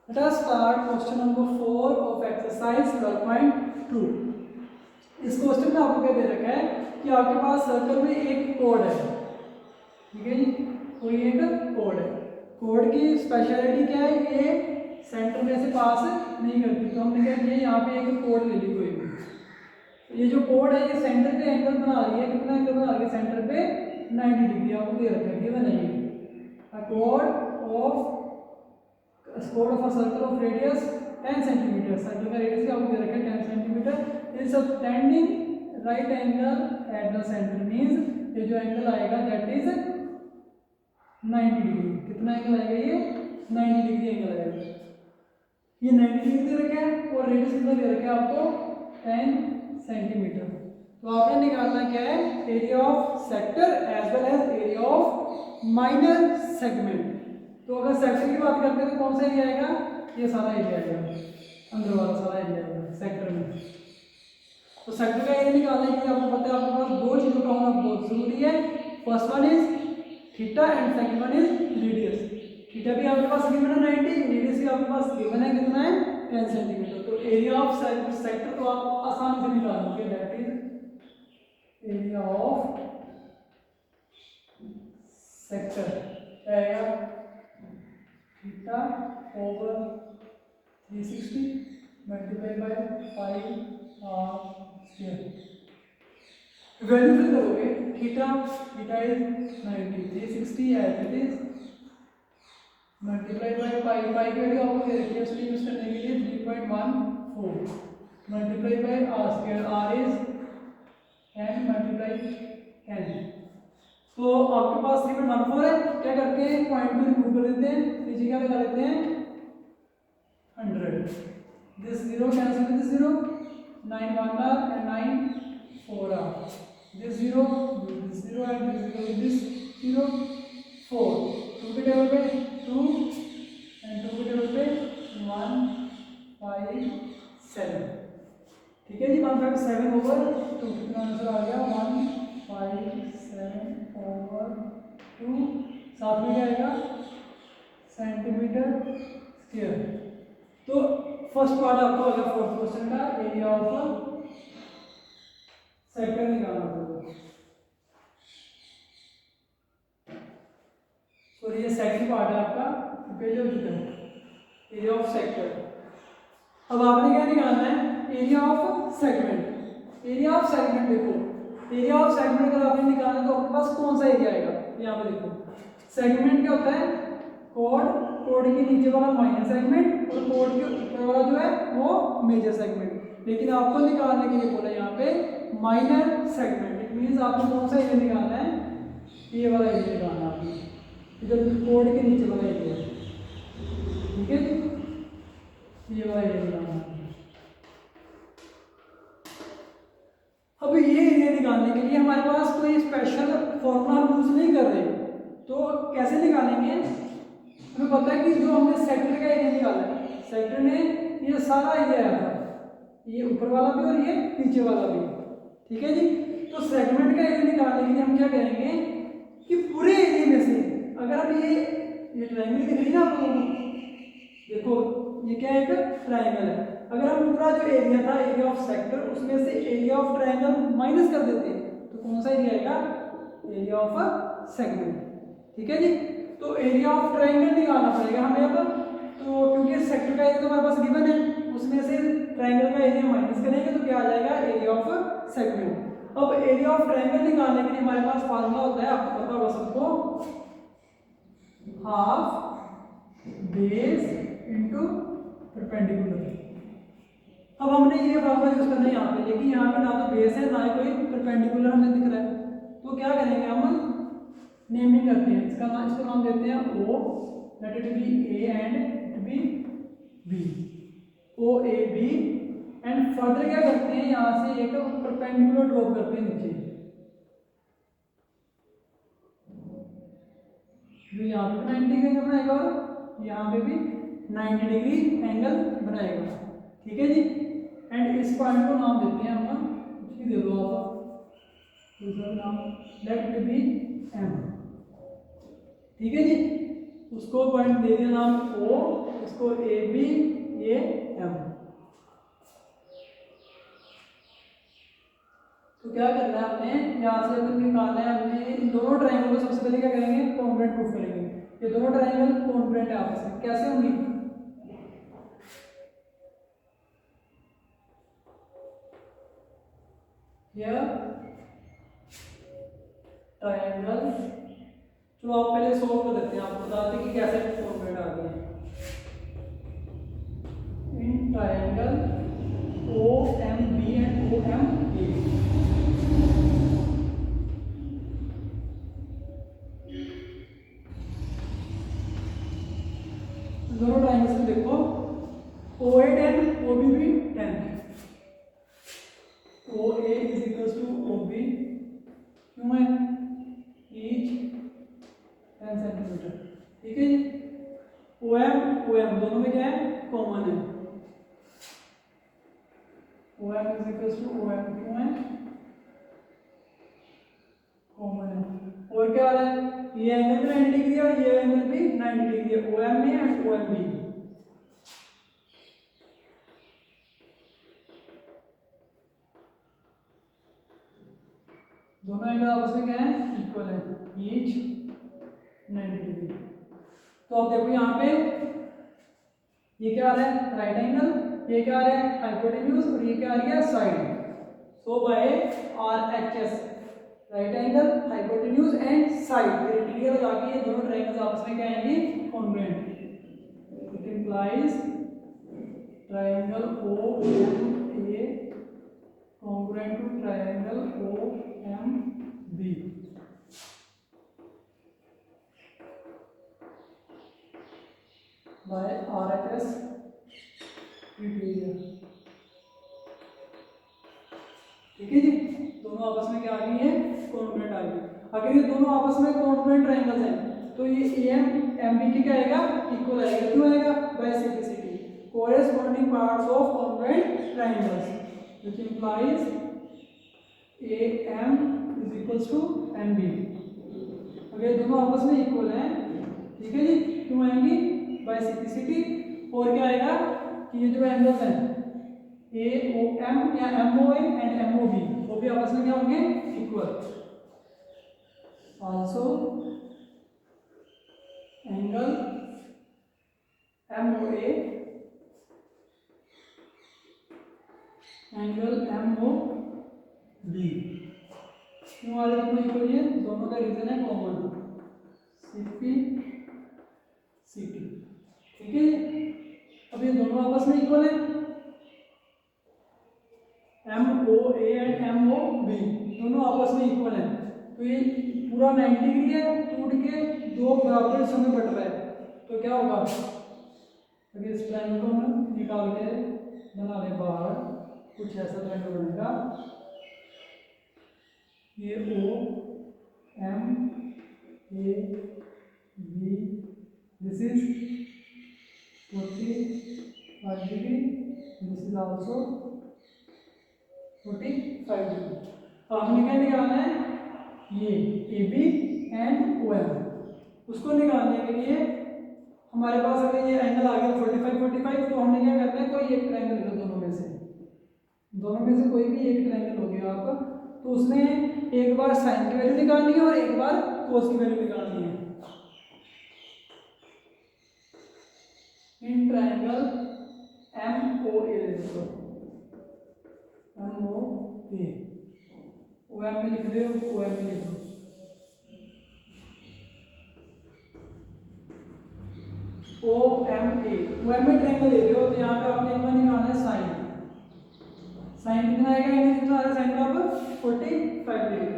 Let us start question number 4 of exercise 12.2. इस question में आपको क्या दे रखा है कि आपके पास सर्कल में एक कोड है, ठीक है जी, कोई एक कोड है। कोड की स्पेशलिटी क्या है, ये सेंटर में से पास नहीं करती, तो हमने क्या किया यहाँ पे एक कोड ले ली कोई भी। ये जो कोड है ये सेंटर पे एंगल बना रही है, कितना एंगल बना रही है, सेंटर पे 90 डिग्री आपको दे रखा है, गिवन है ये। A chord of a circle of radius 10 centimeter, circle का रेडियस क्या आपको दे रखा है 10 centimetre, is subtending right angle at the center, means ये जो एंगल आएगा दैट इज 90 डिग्री। कितना एंगल आएगा ये 90 डिग्री एंगल आएगा। ये 90 डिग्री दे रखा है और रेडियस कितना दे रखा है आपको 10 सेंटीमीटर। तो आपने निकालना क्या है, area of sector as well as area of minor segment. तो अगर सेक्टर की बात करते हैं तो कौन सा एरिया आएगा, ये सारा एरिया आएगा, अंदर वाला सारा एरिया आएगा सेक्टर में। तो सेक्टर का एरिया निकालने के लिए आपको पता है आपके पास दो चीजों का होना बहुत जरूरी है। First one is theta and second one is radius. Theta भी आपके पास गिवन है 90, रेडियस भी आपके पास गिवन है कितना है 10 सेंटीमीटर। तो एरिया ऑफ सेक्टर तो आप आसानी से निकाल लोगे, that is area of sector आएगा theta over 360 multiply by pi r square. Value fill करोगे, theta is 90, 360 as it is multiply by pi की वैल्यू आपको दे रखी है, उसको यूज करने के लिए 3.14 multiply by R square, R is 10 multiply 10। तो आपके पास 3.14 है, क्या करते हैं पॉइंट को रिमूव कर देते हैं, नीचे क्या लगा लेते हैं 100, this 0 cancel with 0, 9 1 r and 9 4 r, this 0 this 0 and this 0 this 0 4, 2 के टेबल पे 2 and 2 के टेबल पे 1 5 7, ठीक है जी। 157 ओवर 2 कितना आंसर आ गया 157 ओवर 2, साथ में क्या आएगा सेंटीमीटर स्क्वायर। तो फर्स्ट पार्ट आपको अगर फोर्थ क्वेश्चन का एरिया ऑफ सेक्टर निकालना होगा। सॉरी ये सेकंड पार्ट है आपका, पहले हो चुका है एरिया ऑफ सेक्टर। अब आपने क्या निकालना है area of segment. Area of segment देखो, एरिया ऑफ सेगमेंट अगर आपने निकालना है तो आपके पास कौन सा एरिया आएगा, यहाँ पे देखो सेगमेंट क्या होता है, कोड के नीचे वाला माइनर सेगमेंट और कोड के ऊपर वाला जो है वो मेजर सेगमेंट। लेकिन आपको निकालने के लिए बोला यहाँ पे माइनर सेगमेंट, इट मींस आपको कौन सा एरिया निकालना है, ये वाला एरिया निकालना है आपको, जब कोड के नीचे वाला एरिया, ठीक है, ये वाला एरिया निकालना है। अब ये एरिया निकालने के लिए हमारे पास कोई स्पेशल फॉर्मूला यूज नहीं कर रहे, तो कैसे निकालेंगे, हमें पता है कि जो हमने सेक्टर का एरिया निकाला है, सेक्टर में ये सारा एरिया आया था, ये ऊपर वाला भी और ये नीचे वाला भी, ठीक है जी। तो सेगमेंट का एरिया निकालने के लिए हम क्या करेंगे कि पूरे एरिया में से अगर हम ये ट्रायंगल दिख रही है ना आप लोगों को, देखो ये क्या है, एक ट्रायंगल है। अगर हम पूरा जो एरिया था एरिया ऑफ सेक्टर उसमें से एरिया ऑफ ट्रायंगल माइनस कर देते हैं तो कौन सा एरिया आएगा, एरिया ऑफ सेगमेंट, ठीक है जी। तो एरिया ऑफ ट्रायंगल निकालना पड़ेगा हमें अब, तो क्योंकि सेक्टर का एरिया तो हमारे पास गिवन है, उसमें से ट्रायंगल का एरिया माइनस करेंगे तो क्या आ जाएगा एरिया ऑफ सेगमेंट। अब एरिया ऑफ ट्रायंगल निकालने के लिए हमारे पास फार्मूला होता है, आपको पता होगा सबको, हाफ बेस इनटू परपेंडिकुलर। अब हमने ये फार्मूला यूज करना है यहाँ पे, लेकिन यहाँ पे ना तो बेस है ना ही कोई परपेंडिकुलर हमें दिख रहा है, तो क्या करेंगे हम नेमिंग करते हैं, इसको नाम देते हैं O, let it be A and it be B, O A B, and further क्या करते हैं यहाँ से एक परपेंडिकुलर ड्रॉप करते हैं नीचे, जो यहाँ पे 90 डिग्री एंगल बनाएगा और यहाँ पे भी 90 डिग्री एंगल बनाएगा, ठीक है जी। एंड इस पॉइंट को नाम देते हैं हम, कुछ भी दे दो आप, दूसरा नाम लेट इट बी एम, ठीक है जी। उसको पॉइंट दे दिया नाम O, इसको ए बी ए एम। तो क्या करना है आपने, यहाँ से अपन निकालना है हमने इन दोनों ट्रायंगल को। सबसे पहले क्या करेंगे, कॉन्ग्रुएंट प्रूफ करेंगे। ये दोनों ट्रायंगल कॉन्ग्रुएंट है आपस में, कैसे होंगी? यह ट्रायंगल, चलो आप पहले सोल्व कर देते हैं, आपको बताते हैं कि कैसे कॉन्ग्रुएंट आ गए हैं। इन triangle O M B and O M A, दोनों ट्रायंगल्स में देखो ओ ए 10 ओ बी भी 10, O A is equal to O B, क्यों है? ईच 10 सेंटीमीटर, ठीक है जी। ओ एम दोनों में क्या है, कॉमन है। O M is equal to O M, क्यों है? कॉमन है। और क्या आ रहा है, ये एंगल भी 90 डिग्री है और ये एंगल भी 90 डिग्री है, ओ एम में एंड ओ एम बी। दोनों एंगल आपस में क्या है, इक्वल है, ईच 90 डिग्री। तो आप देखो यहाँ पे ये क्या आ रहा है, राइट एंगल, ये क्या आ रहा है, हाइपोटेन्यूज, और ये क्या आ रही है, side. So by R H S, right angle, hypotenuse and side, criteria लगा के ये दोनों ट्रायंगल्स आपस में क्या आएंगे, congruent. It implies triangle O M A congruent to triangle O M B. By RHS criteria, ठीक है जी। दोनों आपस में क्या आ गई है, कॉन्ग्रुएंट आ गई। अगर ये दोनों आपस में कॉन्ग्रुएंट ट्रायंगल्स हैं तो ये AM MB की क्या आएगा, इक्वल आएगा। क्यों आएगा, by simplicity, corresponding parts of congruent triangles, which implies AM is equals to MB। अगर दोनों आपस में इक्वल हैं, ठीक है जी, क्यों आएंगी, बाय सिंप्लिसिटी। और क्या आएगा कि ये जो एंगल्स हैं AOM या MOA एंड MOB, वो भी आपस में क्या होंगे, equal. Also angle MOA angle MOB, क्यों वाले दोनों इक्वल है, दोनों का रीजन है कॉमन, CP CT, ठीक है। अब ये दोनों आपस में इक्वल है, MOA एंड MOB दोनों आपस में इक्वल है। तो ये पूरा 90 डिग्री है, टूट के दो बराबर हिस्सों में बट रहा है, तो क्या होगा, अगर इस ट्रायंगल को हम निकाल के बना ले बाहर, कुछ ऐसा ट्रायंगल बनेगा, ये O M A B, this is 45 degree, this is also 45 degree. अब हमने क्या निकालना है, ये AB एंड OM, उसको निकालने के लिए हमारे पास अगर ये एंगल आ गया 45 तो हमने क्या करना है, कोई एक ट्रायंगल लो, दोनों में से कोई भी एक ट्रायंगल हो गया आपका, तो उसमें एक बार साइन की वैल्यू निकालनी है और एक बार कोस की वैल्यू निकालनी है। इन ट्रायंगल MOA ले लो, MOA, OM में लिख रहे हो, OM में लिख दो, OM में ट्रायंगल ले रहे हो, तो यहाँ पे आपने एक बार निकालना है साइन। साइन कितना आएगा, एंगल कितना आ रहा है साइन का, अब 45 डिग्री,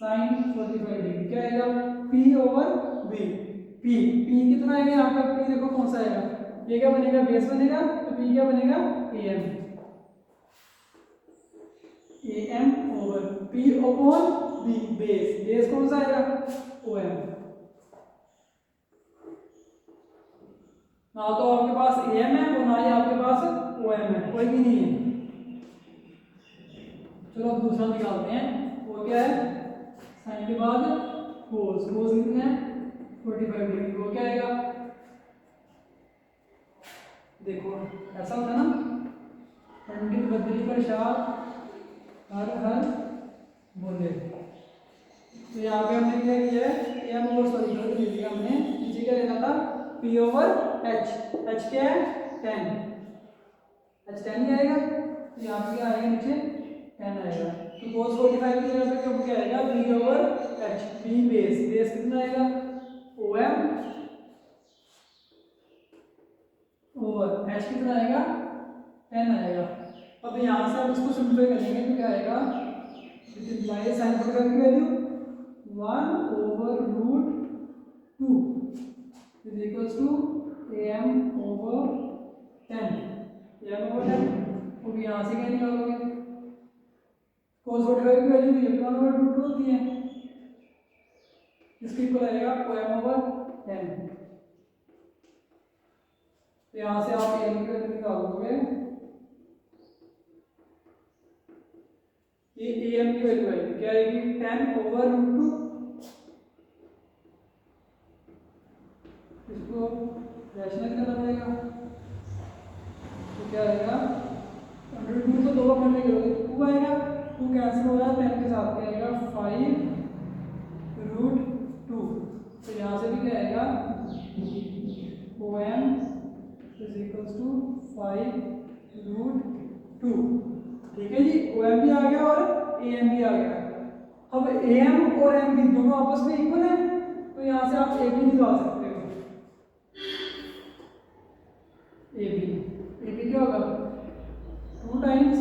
साइन 45 डिग्री क्या आएगा, P ओवर B। P कितना आएगा यहाँ पे, P देखो कौन सा आएगा, ये क्या बनेगा, बेस बनेगा, तो P क्या बनेगा, AM over P over B, base कौन सा आएगा, OM। ना तो आपके पास AM है और ना ही आपके पास OM है, कोई भी नहीं है। चलो अब दूसरा निकालते हैं, वो क्या है, साइन के बाद कोस कितना है 45 डिग्री वो क्या आएगा, देखो ऐसा होता है ना, पंडित बद्री प्रसाद हर हर बोले। तो यहाँ पे हमने क्या किया है, एम ओवर सॉरी गलत लिख दिया हमने, नीचे क्या लेना था पी ओवर एच, एच क्या है 10, एच 10 ही आएगा। तो यहाँ पे क्या आएगा नीचे 10 आएगा। तो cos 45 की जगह पे क्या आएगा P over H, P base, base कितना आएगा ओ एम ओवर एच कितना आएगा 10 आएगा। अब यहाँ से हम इसको सिंप्लीफाई करेंगे तो क्या आएगा, इम्प्लाइज साइन 45 की value 1 over root 2 is equals to M over 10, M over 10। अब यहाँ से क्या निकालोगे, cos 45 की वैल्यू भी 1 ओवर रूट 2 होती है, इसके इक्वल आएगा एम ओवर 10। तो यहाँ से आप एम की वैल्यू निकालोगे, ये एम की वैल्यू आएगी क्या आएगी 10 ओवर रूट 2, इसको रैशनल करना पड़ेगा। तो क्या आएगा अंडर 2 को 2 बार मल्टीप्लाई करोगे तो 2 आएगा, 2 कैंसिल हो जाएगा, 10 के साथ क्या आएगा 5 रूट 2। तो यहाँ से भी क्या आएगा O M is equals to 5 root 2। ठीक है जी, ओ एम भी आ गया और ए एम भी आ गया। अब ए एम और एम भी दोनों आपस में इक्वल है, तो यहाँ से आप ए बी निकाल सकते हो। ए बी क्या होगा 2 times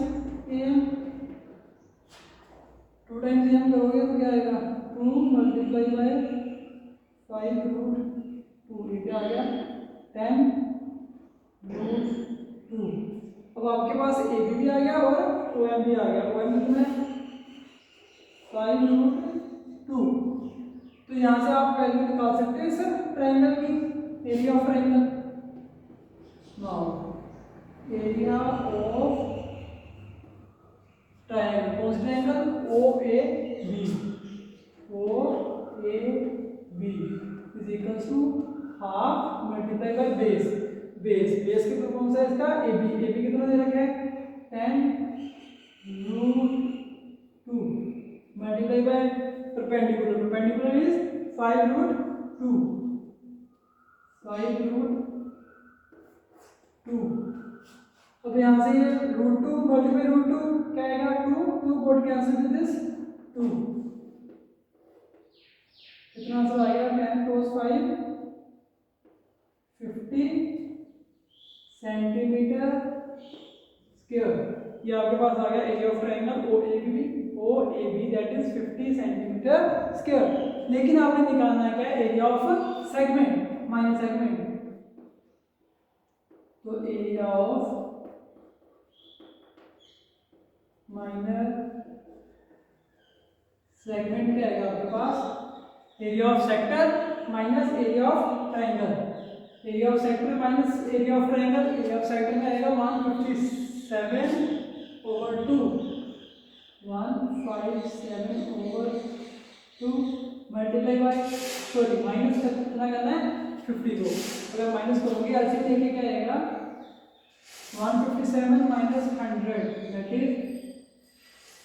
A M, 2 times A M करोगे तो क्या आएगा 2 मल्टीप्लाई बाय 5 रूट 2, ये क्या आ गया 10 रूट 2। अब आपके पास ए बी आ गया और ओ एम भी आ गया, ओ एम कितना है 5 रूट 2। तो यहाँ से आप वैल्यू निकाल सकते हैं इस ट्रायंगल की, area of triangle. Now area of triangle, कौन सा triangle O A B is equals to half multiply by base, base के ऊपर कौन सा है इसका ए बी कितना दे रखा है 10 root 2 multiply by perpendicular is 5 root 2, 5 root 2। अब यहाँ से ये रूट 2 मल्टीप्लाई रूट 2 क्या आएगा 2 गोट कैंसिल विद दिस 2, कितना आंसर आएगा 10 cos 5 50 सेंटीमीटर स्क्वायर। ये आपके पास आ गया area of triangle O A B that is 50 centimetre square. लेकिन आपने निकालना है क्या area of segment, minor segment. तो एरिया ऑफ माइनर सेगमेंट क्या आएगा आपके पास area of sector minus area of triangle, area of sector minus area of triangle, area of sector में आएगा 157 over 2, 157 over 2 multiply by sorry minus कितना करना है 50 को, अगर माइनस करोगे ऐसे देखिए क्या आएगा 157 माइनस 100 दैट इज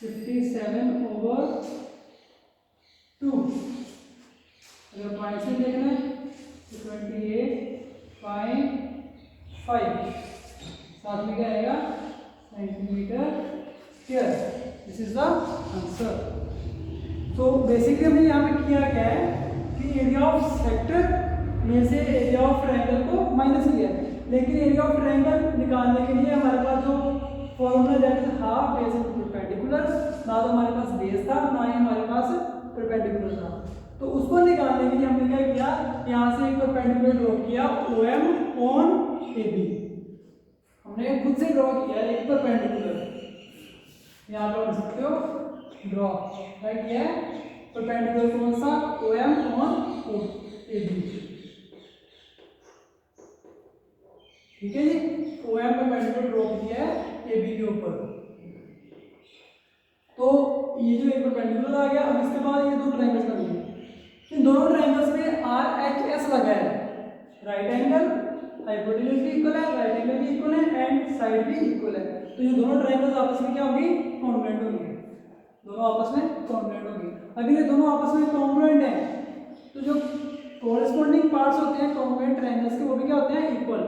57 ओवर 2। अगर पॉइंट से देखना है तो 28.5 साथ में क्या आएगा centimetre square. This is the answer. तो बेसिकली हमने यहाँ पे किया क्या है कि एरिया ऑफ सेक्टर में से एरिया ऑफ ट्रायंगल को माइनस किया है, लेकिन एरिया ऑफ ट्रायंगल निकालने के लिए हमारे पास जो formula that is half base into perpendicular, ना तो हमारे पास बेस था ना ही हमारे पास परपेंडिकुलर था। तो उसको निकालने के लिए हमने क्या किया यहाँ से एक परपेंडिकुलर ड्रॉ किया O M on A B, हमने खुद से ड्रॉ किया एक परपेंडिकुलर, यहाँ पर देख सकते हो ड्रॉ राइट किया है परपेंडिकुलर कौन सा O M on A B. ठीक है जी, ओ एम परपेंडिकुलर ड्रॉ किया है ए बी के ऊपर। तो ये जो एक परपेंडिकुलर आ गया, अब इसके बाद ये दो ट्रायंगल्स बनेंगे, इन दोनों ट्रायंगल्स में आर एच एस हाइपोटेन्यूज भी इक्वल है, राइट एंगल भी इक्वल है एंड साइड भी इक्वल है। तो ये दोनों ट्रायंगल्स आपस में क्या होंगी, कॉन्ग्रुएंट होंगे, दोनों आपस में कॉन्ग्रुएंट होंगे। अगर ये दोनों आपस में कॉन्ग्रुएंट है तो जो कोरेस्पोंडिंग पार्ट्स होते हैं कॉन्ग्रुएंट ट्रायंगल्स के वो भी क्या होते हैं, equal.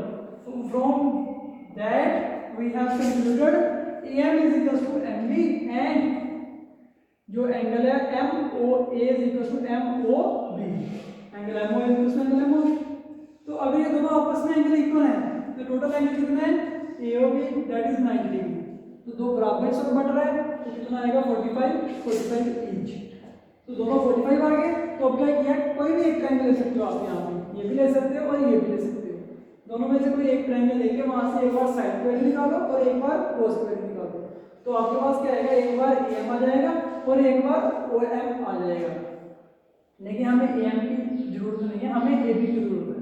From that we have concluded AM is equals to MB and जो एंगल है MOA is equals to MOB, angle MOA is equals to angle MOB। तो अगर ये दोनों आपस में एंगल इक्वल है तो टोटल एंगल कितना है, AOB दैट इज 90 डिग्री। तो दो बराबर हिस्सों में बट रहा है तो कितना आएगा 45 ईच। तो दोनों 45 आ गए। तो अब क्या किया, कोई भी एक ट्रायंगल ले सकते हो आप, यहाँ पे ये भी ले सकते हो और ये भी ले सकते हो। दोनों में से कोई एक ट्रायंगल लेके वहां से एक बार साइड की वैल्यू निकालो और एक बार कोस की वैल्यू निकालो। तो आपके पास क्या आएगा, एक बार AM आ जाएगा और एक बार OM आ जाएगा। लेकिन हमें AM की जरूरत नहीं है, हमें AB की जरूरत है।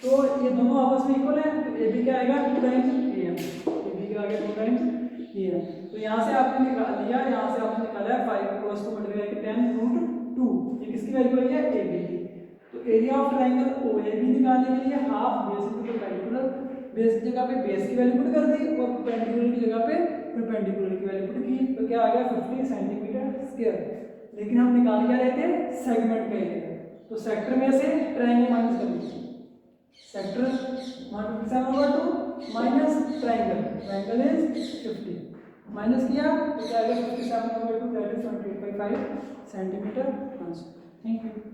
तो ये दोनों आपस में इक्वल है तो AB क्या आएगा 2 टाइम्स AM, AB क्या आ गया 2 टाइम्स AM। तो यहाँ से आपने निकाल लिया, यहाँ से आपने निकाला है 5 क्रॉस को मल्टीप्लाई करके 10√2, ये किसकी वैल्यू आई है, AB की। तो एरिया ऑफ ट्रायंगल OAB निकालने के लिए half base into perpendicular, base की जगह पे बेस की वैल्यू पुट कर दी और परपेंडिकुलर की जगह पे परपेंडिकुलर की वैल्यू पुट की। तो क्या आ गया 50 सेंटीमीटर स्क्वायर। लेकिन हम निकाल क्या रहे थे, सेगमेंट का एरिया। तो सेक्टर में से ट्रायंगल माइनस कर लीजिए, sector 157/2 minus triangle, triangle is 50 minus किया तो क्या आ गया 57/2 that is 28/5 centimetre answer. Thank you.